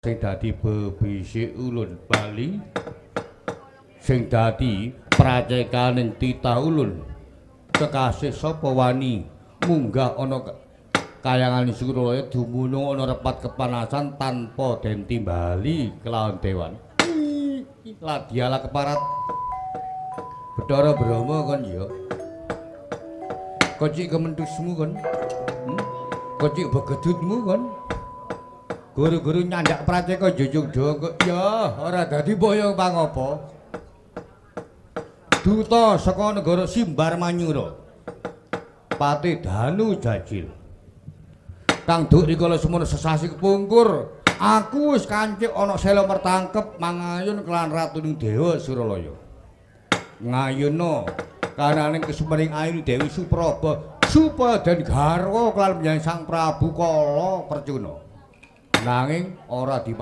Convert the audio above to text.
sing dadi bebisik ulun Bali sing dadi pracekaning titah ulun kekasih sapa wani munggah ana kayangan Suralaya dumunung ana repat kepanasan tanpa den timbali kelawan dewan ladiala keparat Bathara Brahma kon ya kocik kementusmu kon kocik begedutmu kon guru-guru nyandak praceka jujug dongko ya ora dadi boyo pangapa duta saka negara Simbar Manyura Patih Danu Jajil kang duk rikala semono sesasi kepungkur aku wis kancik ana sela mertangkep mangayun kelan ratuning Dewa Suralaya ngayuna kananing kesumering ayu Dewi Supraba supaya den garwa kelan menyang Sang Prabu Kala Percuna nanging ora di